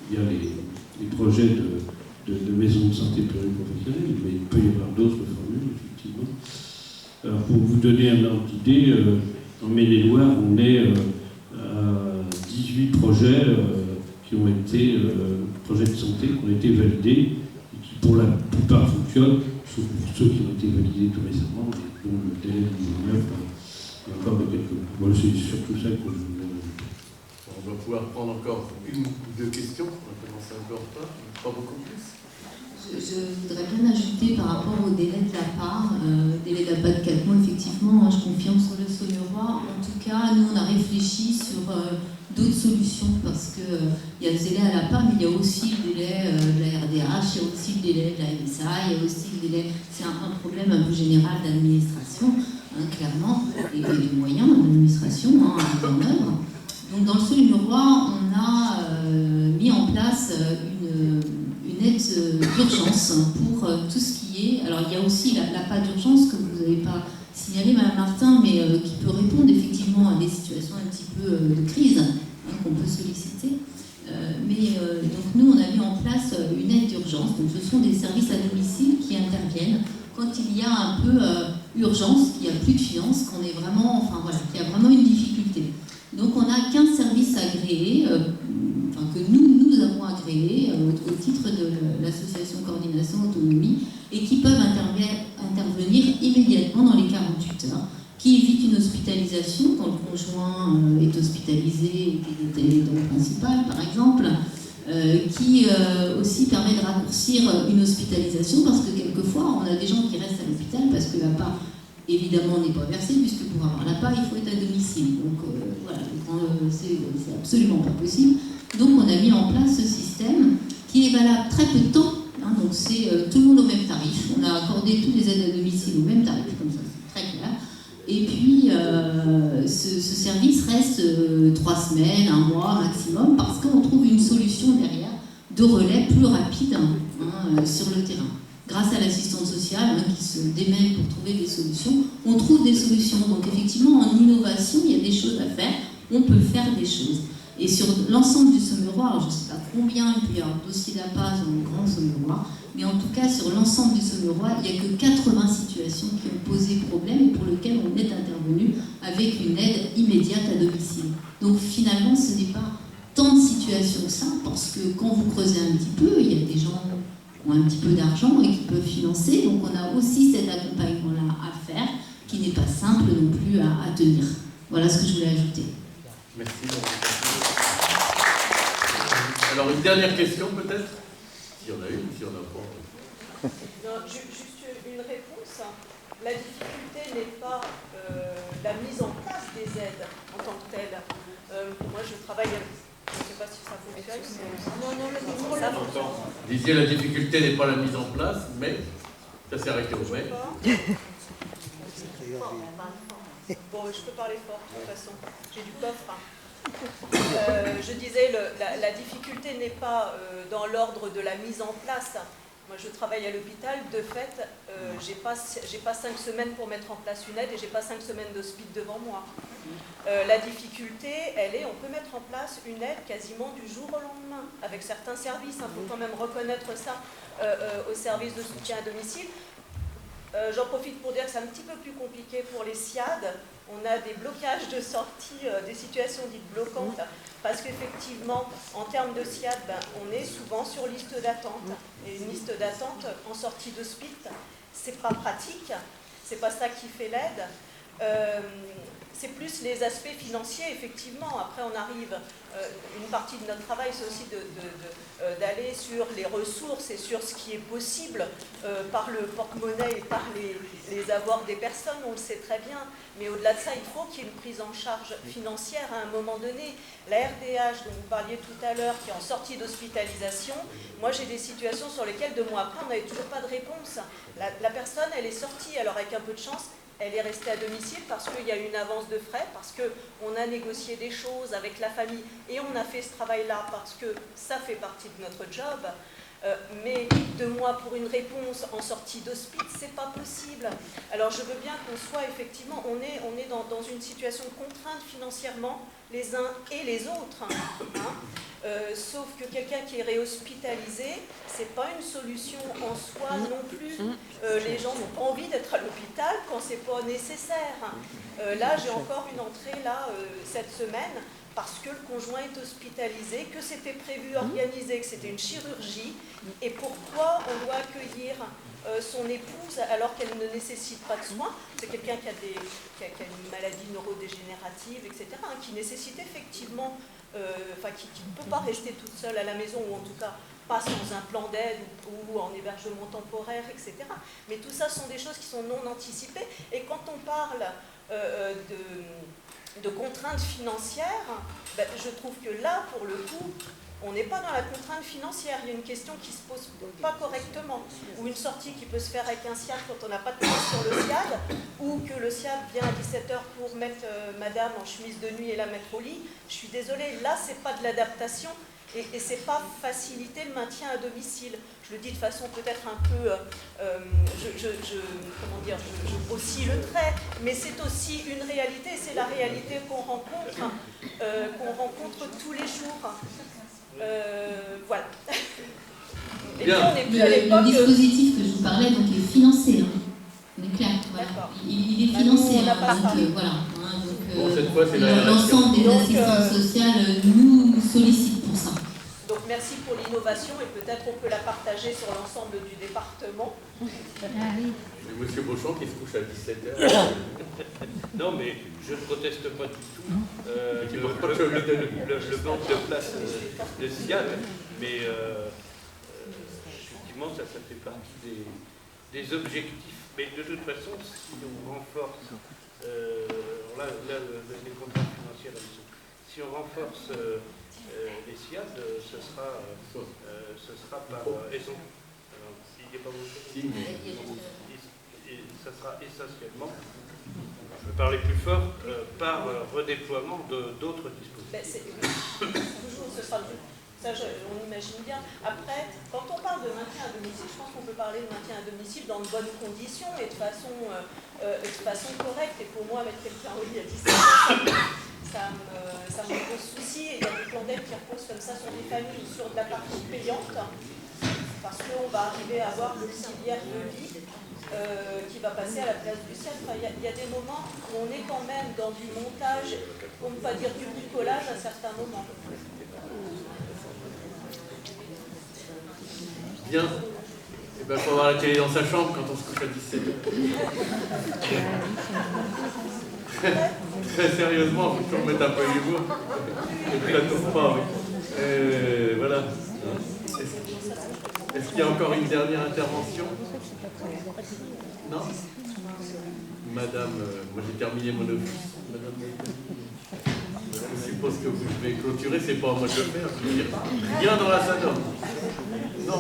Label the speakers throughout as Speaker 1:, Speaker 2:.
Speaker 1: il y a les projets de maisons de santé pluriprofessionnelles, mais il peut y avoir d'autres formules, effectivement. Alors, pour vous donner un ordre d'idée, en Maine-et-Loire, on est à 18 projets qui ont été projets de santé qui ont été validés et qui pour la plupart fonctionnent, sauf pour ceux qui ont été validés tout récemment et dont le délai de mise en œuvre est encore de quelques mois. Voilà, c'est surtout ça que je voulais rajouter.
Speaker 2: On va pouvoir prendre encore une ou deux questions. On va commencer un peu en retard, pas beaucoup plus.
Speaker 3: Je voudrais bien ajouter par rapport au délai de la part, délai d'appât de 4 mois, effectivement, je confirme sur le Saône-et-Loire. En tout cas, nous, on a réfléchi sur d'autres solutions parce qu'il y a le délai à la part, mais il y a aussi le délai de la RDH, il y a aussi le délai de la MSA, il y a aussi le délai, c'est un problème un peu général d'administration, clairement, et les moyens d'administration à mettre en œuvre. Donc, dans le Saône-et-Loire, on a mis en place une aide d'urgence pour tout ce qui est... Alors, il y a aussi l'appât d'urgence que vous n'avez pas signalé, Mme Martin, mais qui peut répondre effectivement à des situations un petit peu de crise qu'on peut solliciter. Donc, nous, on a mis en place une aide d'urgence. Donc, ce sont des services à domicile qui interviennent quand il y a un peu urgence, qu'il n'y a plus de finances, qu'on est vraiment... Enfin, voilà, qu'il y a vraiment une difficulté. Donc, on a 15 services agréés, que nous avons agréés au titre de l'association Coordination Autonomie et qui peuvent intervenir immédiatement dans les 48 heures, qui évitent une hospitalisation quand le conjoint est hospitalisé et qu'il était dans le principal, par exemple, qui aussi permet de raccourcir une hospitalisation parce que quelquefois, on a des gens qui restent à l'hôpital parce que la part évidemment n'est pas versée, puisque pour avoir la part, il faut être à domicile. Donc voilà, c'est absolument pas possible. Donc on a mis en place ce système qui est valable très peu de temps, donc c'est tout le monde au même tarif. On a accordé toutes les aides à domicile au même tarif, comme ça c'est très clair. Et puis ce service reste 3 semaines, 1 mois maximum, parce qu'on trouve une solution derrière de relais plus rapide sur le terrain. Grâce à l'assistante sociale qui se démène pour trouver des solutions, on trouve des solutions. Donc effectivement, en innovation, il y a des choses à faire, on peut faire des choses. Et sur l'ensemble du Saône-et-Loire, alors je ne sais pas combien il peut y avoir de dossiers d'appât dans le grand Saône-et-Loire, mais en tout cas sur l'ensemble du Saône-et-Loire, il n'y a que 80 situations qui ont posé problème et pour lesquelles on est intervenu avec une aide immédiate à domicile. Donc finalement, ce n'est pas tant de situations que ça, parce que quand vous creusez un petit peu, il y a des gens qui ont un petit peu d'argent et qui peuvent financer, donc on a aussi cet accompagnement-là à faire, qui n'est pas simple non plus à tenir. Voilà ce que je voulais ajouter.
Speaker 2: Merci. Alors, une dernière question, peut-être? S'il y en a une, s'il y en a pas.
Speaker 4: Non, juste une réponse. La difficulté n'est pas la mise en place des aides en tant que telle. Moi, je travaille avec... Je ne sais pas si ça fonctionne. Non, ça fonctionne.
Speaker 2: Vous disiez, la difficulté n'est pas la mise en place, mais ça s'est arrêté au mai.
Speaker 4: Bon, je peux parler fort, de toute façon. J'ai du coffre. Je disais, la difficulté n'est pas dans l'ordre de la mise en place. Moi, je travaille à l'hôpital. De fait, j'ai pas 5 semaines pour mettre en place une aide et j'ai pas 5 semaines d'hospice devant moi. La difficulté, elle est, on peut mettre en place une aide quasiment du jour au lendemain, avec certains services. Il faut quand même reconnaître ça au service de soutien à domicile. J'en profite pour dire que c'est un petit peu plus compliqué pour les SIAD. On a des blocages de sortie, des situations dites bloquantes, parce qu'effectivement, en termes de SIAD, on est souvent sur liste d'attente. Et une liste d'attente en sortie d'hospice, c'est pas pratique, c'est pas ça qui fait l'aide. C'est plus les aspects financiers, effectivement. Après, on arrive, une partie de notre travail, c'est aussi d'aller sur les ressources et sur ce qui est possible par le porte-monnaie et par les avoirs des personnes, on le sait très bien. Mais au-delà de ça, il faut qu'il y ait une prise en charge financière à un moment donné. La RDH, dont vous parliez tout à l'heure, qui est en sortie d'hospitalisation, moi j'ai des situations sur lesquelles 2 mois après, on n'avait toujours pas de réponse. La personne, elle est sortie, alors avec un peu de chance, elle est restée à domicile parce qu'il y a une avance de frais, parce qu'on a négocié des choses avec la famille et on a fait ce travail-là parce que ça fait partie de notre job. Mais 2 mois pour une réponse en sortie d'hospice, c'est pas possible. Alors je veux bien qu'on soit effectivement, on est dans une situation de contrainte financièrement, les uns et les autres. Sauf que quelqu'un qui est réhospitalisé, c'est pas une solution en soi non plus. Les gens n'ont pas envie d'être à l'hôpital quand c'est pas nécessaire. Là, j'ai encore une entrée là cette semaine parce que le conjoint est hospitalisé, que c'était prévu, organisé, que c'était une chirurgie. Et pourquoi on doit accueillir son épouse alors qu'elle ne nécessite pas de soins? C'est quelqu'un qui a une maladie neurodégénérative, etc., qui nécessite effectivement, qui ne peut pas rester toute seule à la maison, ou en tout cas pas sans un plan d'aide ou en hébergement temporaire, etc. Mais tout ça sont des choses qui sont non anticipées. Et quand on parle de contraintes financières, je trouve que là, pour le coup, on n'est pas dans la contrainte financière. Il y a une question qui ne se pose pas correctement. Ou une sortie qui peut se faire avec un SIAD quand on n'a pas de place sur le SIAD, ou que le SIAD vient à 17h pour mettre madame en chemise de nuit et la mettre au lit. Je suis désolée, là, ce n'est pas de l'adaptation. Et ce n'est pas faciliter le maintien à domicile. Je le dis de façon peut-être un peu, je grossis le trait, mais c'est aussi une réalité, c'est la réalité qu'on rencontre tous les jours. Voilà. Et puis on est plus à l'époque.
Speaker 3: Le dispositif que je vous parlais donc, est financé. On est clair. Voilà. Il est financé. Voilà.
Speaker 2: Cette fois, c'est
Speaker 3: l'ensemble des assistances sociales nous sollicitent pour ça.
Speaker 4: Donc merci pour l'innovation et peut-être on peut la partager sur l'ensemble du département.
Speaker 2: Monsieur Beauchamp qui se couche à 17h.
Speaker 5: Non, mais je ne proteste pas du tout le manque de place de SIAD, mais effectivement ça fait partie des objectifs. Mais de toute façon, si on renforce, les contraintes financières, si on renforce les SIAD, ce sera par ça sera essentiellement, je vais parler plus fort, par redéploiement d'autres dispositifs.
Speaker 4: Toujours, ce sera ça, on imagine bien. Après, quand on parle de maintien à domicile, je pense qu'on peut parler de maintien à domicile dans de bonnes conditions et de façon correcte. Et pour moi, mettre quelqu'un au lit à 17 ans, ça me pose souci. Et il y a des plans d'aide qui reposent comme ça sur des familles ou sur de la partie payante, parce qu'on va arriver à avoir l'auxiliaire de vie qui va passer à la place du SIAD. Enfin, il y a des moments où on est quand même dans du montage, pour ne pas dire du bricolage à certains moments.
Speaker 2: Bien. Et ben, faut avoir la télé dans sa chambre quand on se couche à 17h. Très sérieusement, il faut toujours mettre un peu d'humour. Et puis la touffe pas, oui. Voilà. Est-ce qu'il y a encore une dernière intervention? Non? Madame, moi j'ai terminé mon office. Madame, je suppose que vous devez clôturer, c'est pas à moi de le faire. Je veux dire, rien dans la salle. Non. En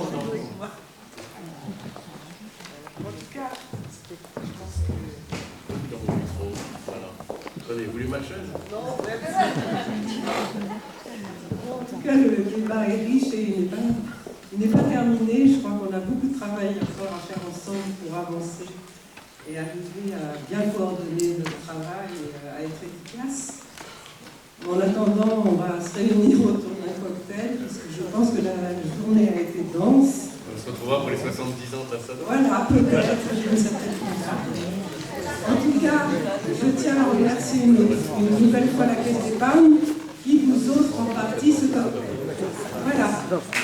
Speaker 2: tout cas, dans mon micro, voilà. Attendez, vous voulez ma chaise? Non,
Speaker 6: en tout cas, le débat est riche et il n'est pas terminé. Je crois qu'on a beaucoup de travail encore à faire ensemble pour avancer et arriver à bien coordonner notre travail et à être efficace. En attendant, on va se réunir autour d'un cocktail, parce que je pense que la journée a été dense.
Speaker 2: On se retrouvera pour les 70 ans de la SADA.
Speaker 6: Voilà, peut-être, je ne sais pas. En tout cas, je tiens à remercier une nouvelle fois la Caisse d'épargne qui vous offre en partie ce cocktail. Voilà.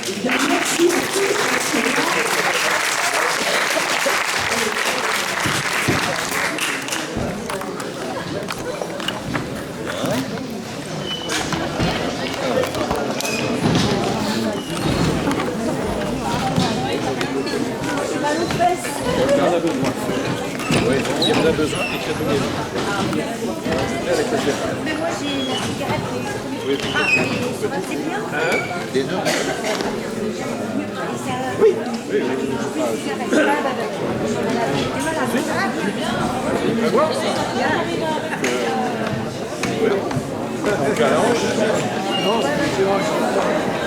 Speaker 6: Et bien, merci à tous.
Speaker 7: Si on a besoin, et qu'il y a tout
Speaker 8: mais moi j'ai la cigarette.
Speaker 7: Oui.
Speaker 8: Ah, mais c'est bien.
Speaker 7: Les deux.
Speaker 8: Oui.
Speaker 7: Oui. On